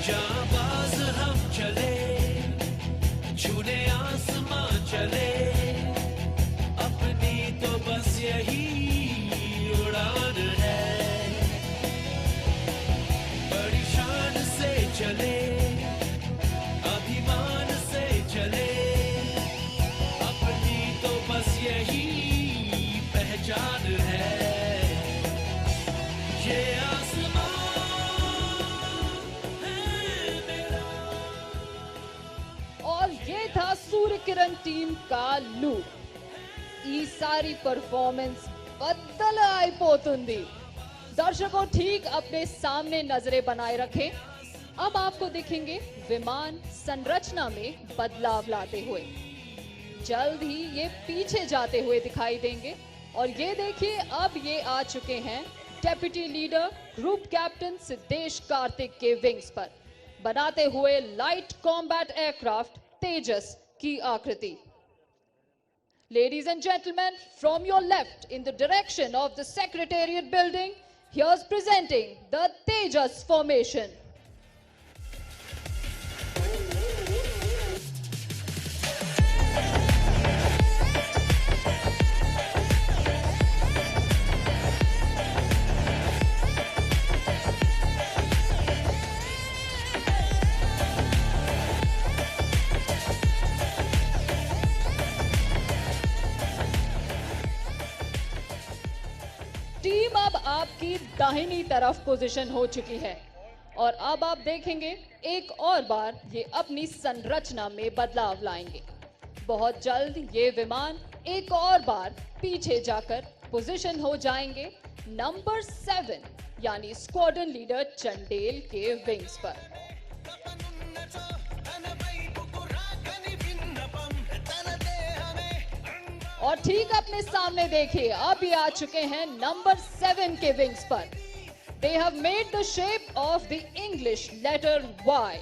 जाबाज हम चले, छूने आसमां चले, अपनी तो बस यही उड़ान है। बड़ी शान से चले, अभिमान से चले, अपनी तो बस यही पहचान है। ये ये था सूर्य किरण टीम का लुक। ఈ సారి परफॉर्मेंस बदल అయిపోతుంది। दर्शकों ठीक अपने सामने नजरें बनाए रखें। अब आपको दिखेंगे विमान संरचना में बदलाव लाते हुए। जल्द ही ये पीछे जाते हुए दिखाई देंगे। और ये देखिए अब ये आ चुके हैं deputy leader group captain Siddhesh Kartik के विंग्स पर, बनाते हुए लाइट कॉम्बैट एयरक्राफ्ट तेजस की आकृति। Ladies and gentlemen, from your left in the direction of the Secretariat building, here's presenting the Tejas formation. Team अब आपकी दाहिनी तरफ पोजीशन हो चुकी है और अब आप देखेंगे एक और बार ये अपनी संरचना में बदलाव लाएंगे। बहुत जल्द ये विमान एक और बार पीछे जाकर पोजीशन हो जाएंगे नंबर 7 यानी स्क्वाड्रन लीडर चंडेल के विंग्स पर। और ठीक अपने सामने देखिए अब ये आ चुके हैं नंबर 7 के विंग्स पर। They have made the shape of the English letter Y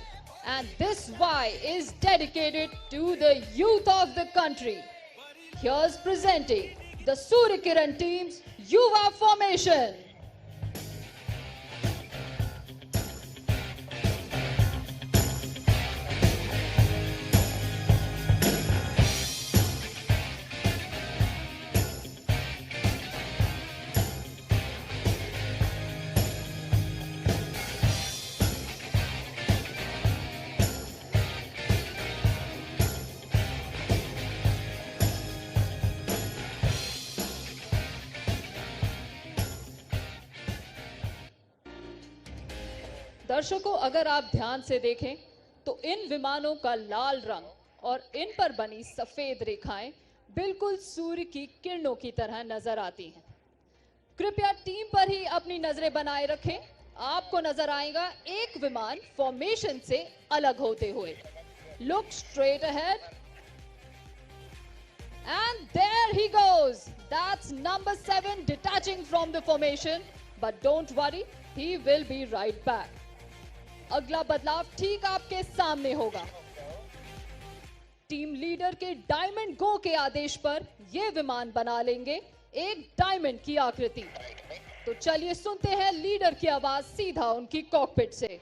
and this Y is dedicated to the youth of the country. Here's presenting the Surya Kiran team's Yuva formation. दर्शकों अगर आप ध्यान से देखें तो इन विमानों का लाल रंग और इन पर बनी सफेद रेखाएं बिल्कुल सूर्य की किरणों की तरह नजर आती हैं। कृपया टीम पर ही अपनी नजरें बनाए रखें। आपको नजर आएगा एक विमान फॉर्मेशन से अलग होते हुए। Look straight ahead and there he goes. That's number 7 detaching from the formation, but don't worry, he will be right back. अगला बदलाव ठीक आपके सामने होगा। टीम लीडर के डायमंड गो के आदेश पर यह विमान बना लेंगे एक डायमंड की आकृति। तो चलिए सुनते हैं लीडर की आवाज सीधा उनकी कॉकपिट से।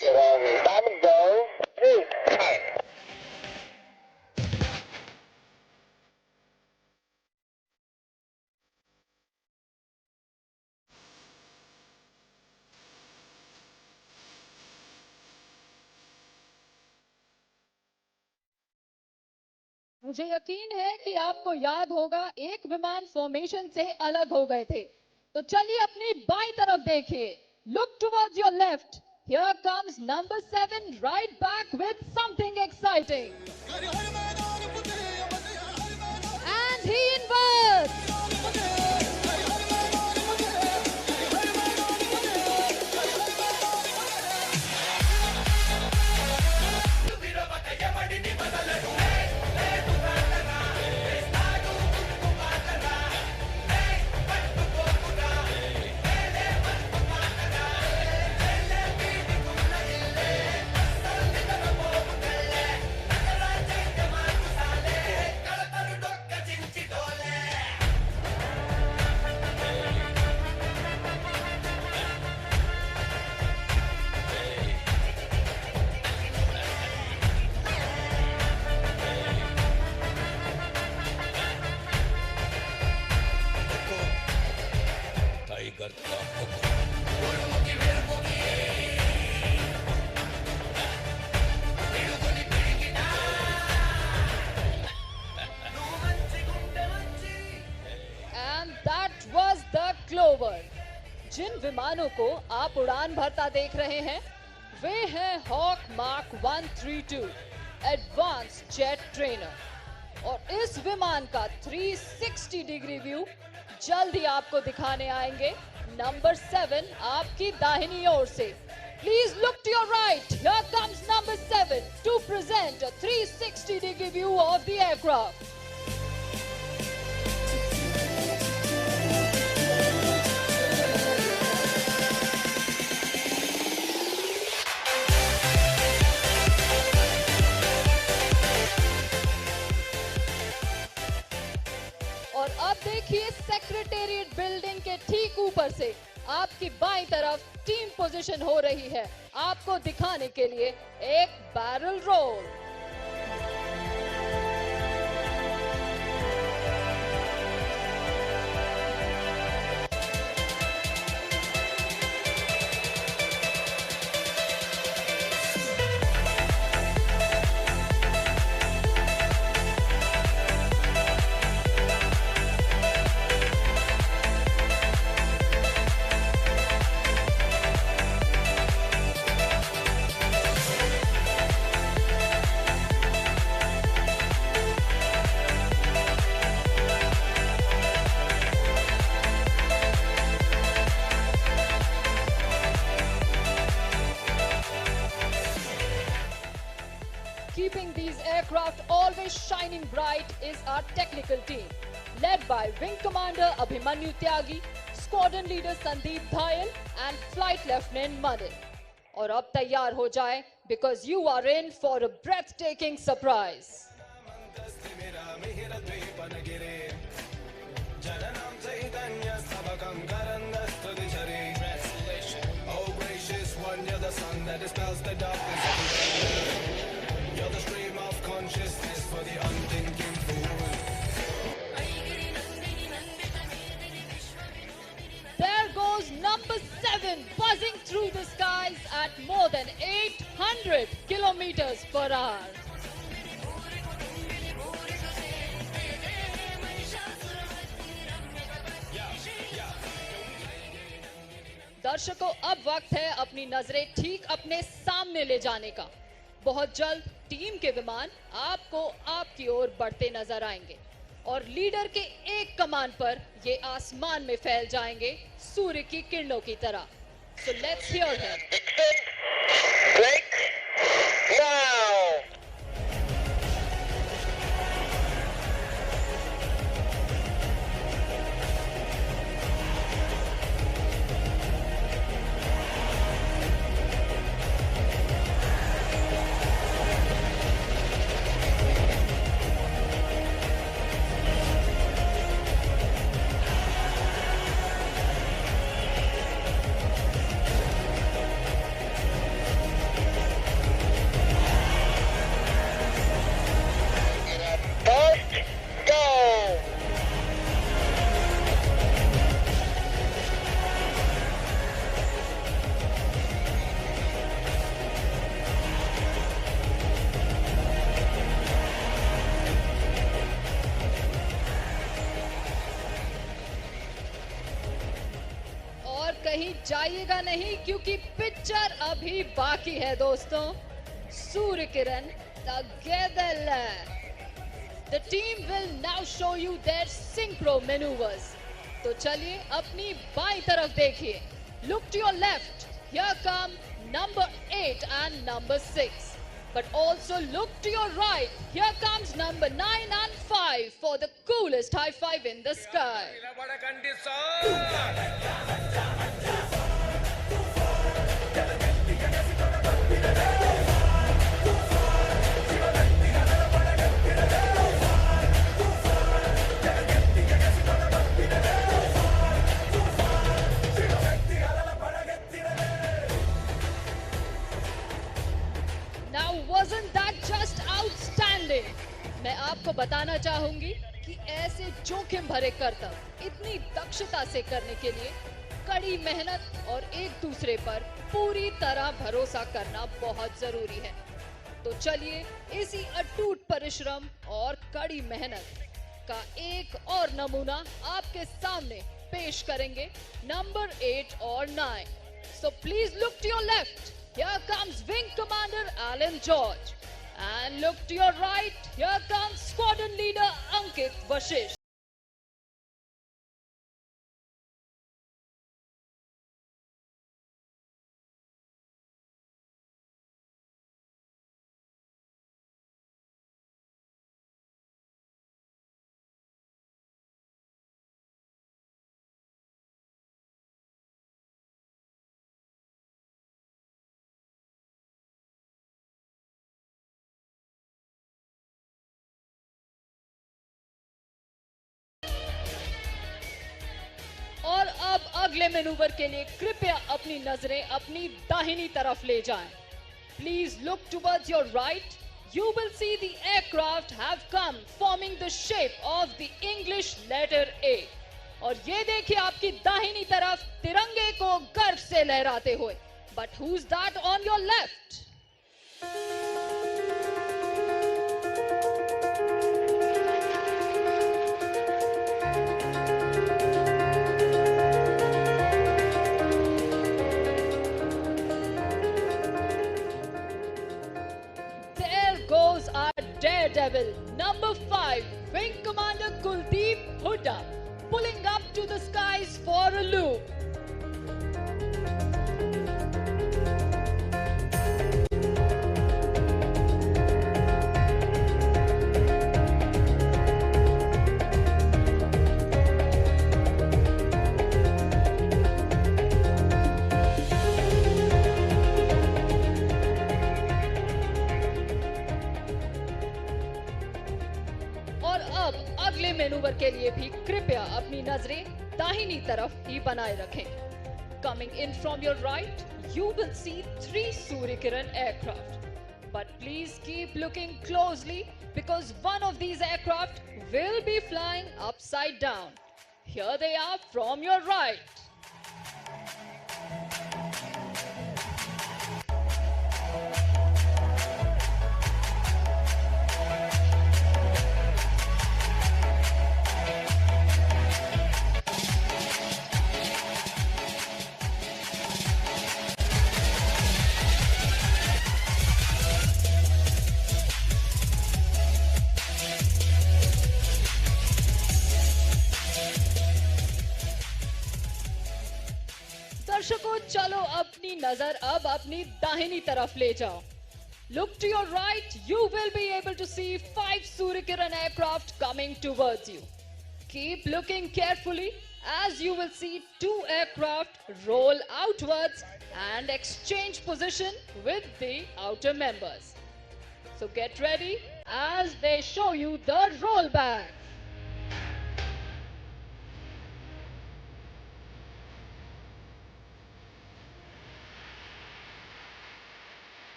Diamond go, 3, 10. मुझे यकीन है कि आपको याद होगा एक विमान फॉर्मेशन से अलग हो गए थे। तो चलिए अपनी बाईं तरफ देखिए। Look towards your left. Here comes number 7 right back with something exciting and he इन्वर्ट्स। And that was the Clover. जिन विमानों को आप उड़ान भरता देख रहे हैं वे हैं Hawk mark 132 advance jet trainer. और इस विमान का 360 डिग्री व्यू जल्द ही आपको दिखाने आएंगे नंबर 7 आपकी दाहिनी ओर से। Please look to your right. Here comes number 7 to present a 360 degree view of the aircraft. और अब देखिए सेक्रेटेरिएट बिल्डिंग के ठीक ऊपर से आपकी बाईं तरफ टीम पोजीशन हो रही है आपको दिखाने के लिए एक barrel roll. Keeping these aircraft always shining bright is our technical team, led by Wing Commander Abhimanyu Tyagi, Squadron Leader Sandeep Dhayal and Flight Lieutenant Madin. और अब तैयार हो जाए because you are in for a breathtaking surprise. Oh gracious one, you're the sun that dispels the darkness. You're the stream of consciousness for the unthinking fool. There goes number 7 buzzing through the skies at more than 800 kilometers per hour. दर्शकों अब वक्त है अपनी नजरें ठीक अपने सामने ले जाने का। बहुत जल्द टीम के विमान आपको आपकी ओर बढ़ते नजर आएंगे और लीडर के एक कमान पर ये आसमान में फैल जाएंगे सूर्य की किरणों की तरह। So let's hear him. Break now. कहीं जाइएगा नहीं क्योंकि पिक्चर अभी बाकी है दोस्तों। Surya Kiran together. The team will now show you their synchro maneuvers. तो चलिए अपनी बाईं तरफ देखिए। Look to your left. Here come number 8 and number 6. But also look to your right. Here comes number 9 and 5 for the coolest high five in the sky. Now wasn't that just outstanding? मैं आपको बताना चाहूंगी कि ऐसे जोखिम भरे करतब इतनी दक्षता से करने के लिए कड़ी मेहनत और एक दूसरे पर पूरी तरह भरोसा करना बहुत जरूरी है। तो चलिए इसी अटूट परिश्रम और कड़ी मेहनत का एक और नमूना आपके सामने पेश करेंगे नंबर 8 और 9। So please look to your left. Here comes Wing Commander Alan George. And look to your right. Here comes Squadron Leader Ankit Vashish. और अब अगले मैनूवर के लिए कृपया अपनी नजरें अपनी दाहिनी तरफ ले जाएं। Please look towards your right. You will see the aircraft have come forming the shape of the English letter A. और ये देखिए आपकी दाहिनी तरफ तिरंगे को गर्व से लहराते हुए। But who's that on your left? Goes our daredevil number 5 Wing Commander Kuldeep Hooda, pulling up to the skies for a loop. और अब अगले मैनूवर के लिए भी कृपया अपनी नजरें दाहिनी तरफ ही बनाए रखें। Coming in from your right, you will see 3 Surya Kiran aircraft. But please keep looking closely because one of these aircraft will be flying upside down. Here they are from your right. दर्शकों चलो अपनी नजर अब अपनी दाहिनी तरफ ले जाओ। Look to your right, you will be able to see 5 Surya Kiran aircraft coming towards you. Keep looking carefully as you will see 2 aircraft roll outwards and exchange position with the outer members. So get ready as they show you the rollback.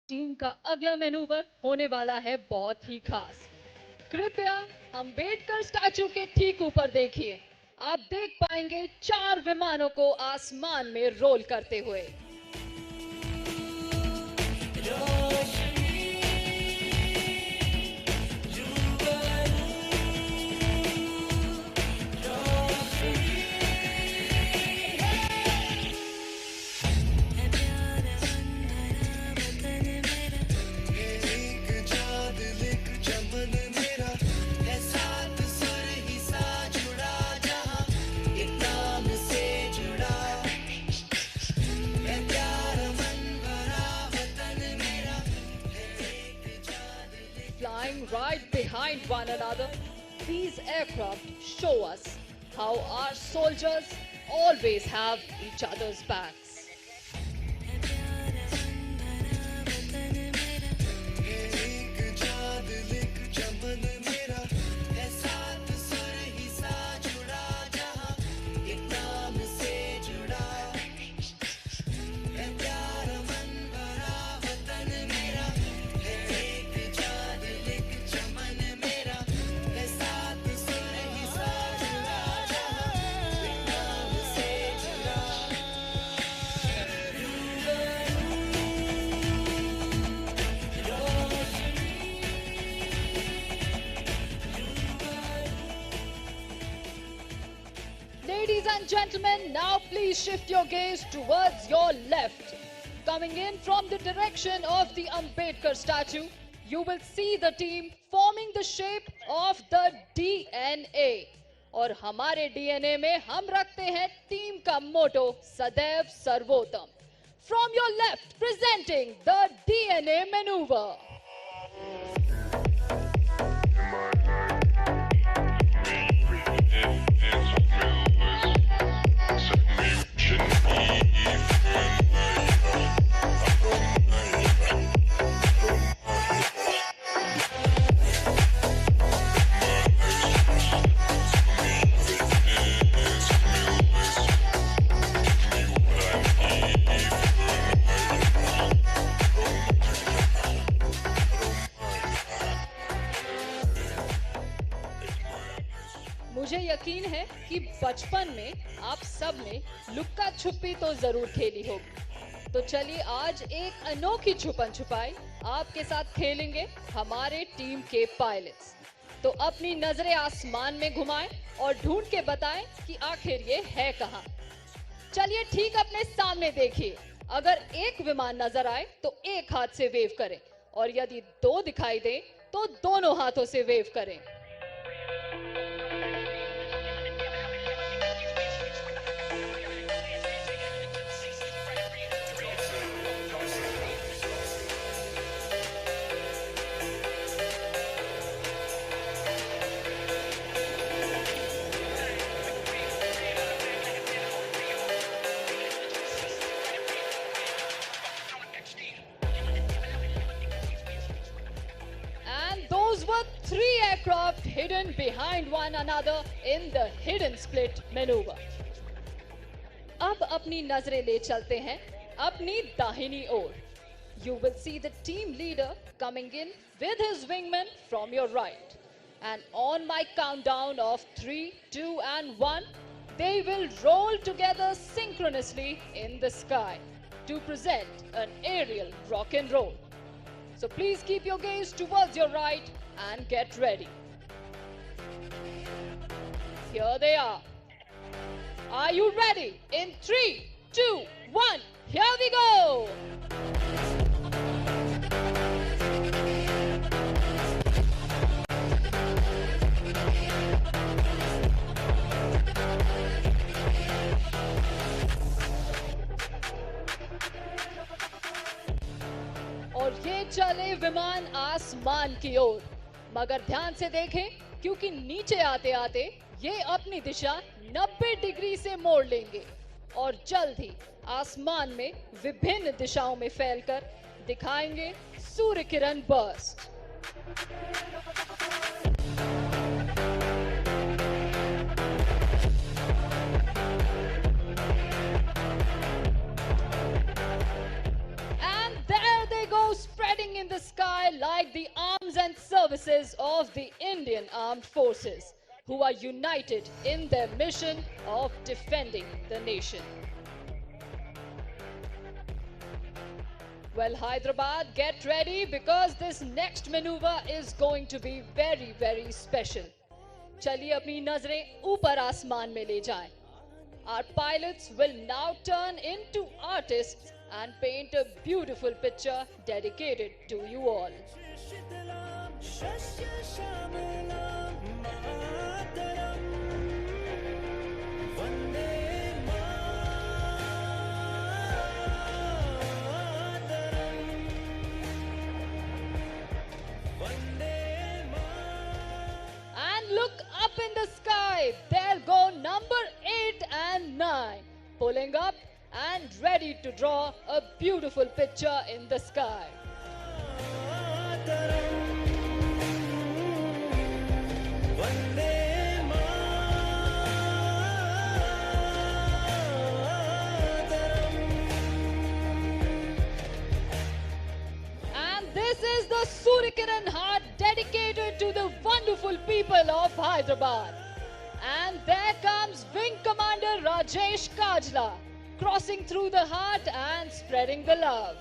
Team का अगला manoeuvre होने वाला है बहुत ही खास। कृपया Ambedkar statue के ठीक ऊपर देखिए। आप देख पाएंगे 4 विमानों को आसमान में रोल करते हुए। Flying right behind one another, these aircraft show us how our soldiers always have each other's backs. and gentlemen, now please shift your gaze towards your left. Coming in from the direction of the Ambedkar statue, you will see the team forming the shape of the DNA. और हमारे DNA में हम रखते हैं team का मोटो सदैव सर्वोत्तम. From your left, presenting the DNA maneuver. मुझे यकीन है कि बचपन में आप सब ने लुक्का छुपी तो जरूर खेली होगी. तो चलिए आज एक अनोखी छुपन छुपाई आपके साथ खेलेंगे हमारे टीम के पायलट्स. तो अपनी नजरें आसमान में घुमाएं और ढूंढ के बताएं कि आखिर ये है कहां. चलिए ठीक अपने सामने देखिए. अगर एक विमान नजर आए तो एक हाथ से वेव करें और यदि दो दिखाई दे तो दोनों हाथों से वेव करें. Those were three aircraft hidden behind one another in the hidden split maneuver. अब अपनी नजरें ले चलते हैं अपनी दाहिनी ओर. You will see the team leader coming in with his wingman from your right. And on my countdown of 3, 2 and 1, they will roll together synchronously in the sky to present an aerial rock and roll. So please keep your gaze towards your right and get ready. Here they are. Are you ready? In 3, 2, 1, here we go! और ये चले विमान आसमान की ओर. मगर ध्यान से देखें क्योंकि नीचे आते आते ये अपनी दिशा 90 डिग्री से मोड़ लेंगे और जल्द ही आसमान में विभिन्न दिशाओं में फैलकर दिखाएंगे Surya Kiran burst. Spreading in the sky like the arms and services of the Indian Armed Forces, who are united in their mission of defending the nation. Well, Hyderabad, get ready because this next maneuver is going to be very, very special. चलिए अपनी नजरें ऊपर आसमान में ले जाएं. Our pilots will now turn into artists and paint a beautiful picture dedicated to you all. And look up in the sky. There go number 8 and 9, pulling up and ready to draw a beautiful picture in the sky. And this is the Surya Kiran Heart dedicated to the wonderful people of Hyderabad. And there comes Wing Commander Rajesh Kajla, crossing through the heart and spreading the love.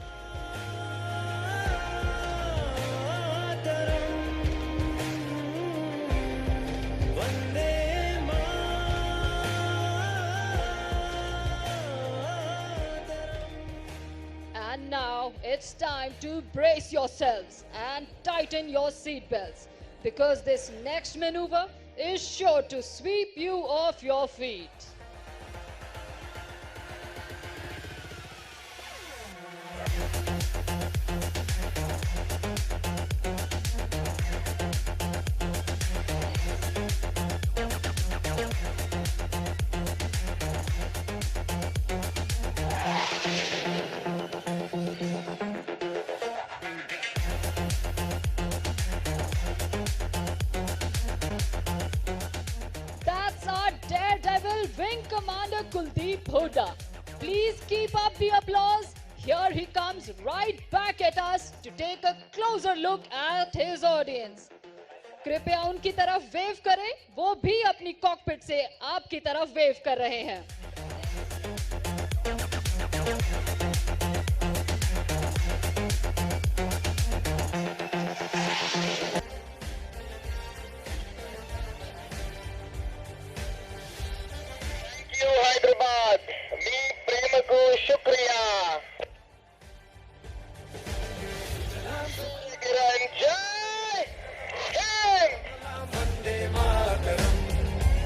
now it's time to brace yourselves and tighten your seat belts because this next maneuver is sure to sweep you off your feet. That's our daredevil wing commander Kuldeep Hooda. Please keep up the applause. Here he comes right back at us to take a closer look at his audience. कृपया उनकी तरफ wave करें, वो भी अपनी cockpit से आपकी तरफ वेव कर रहे हैं.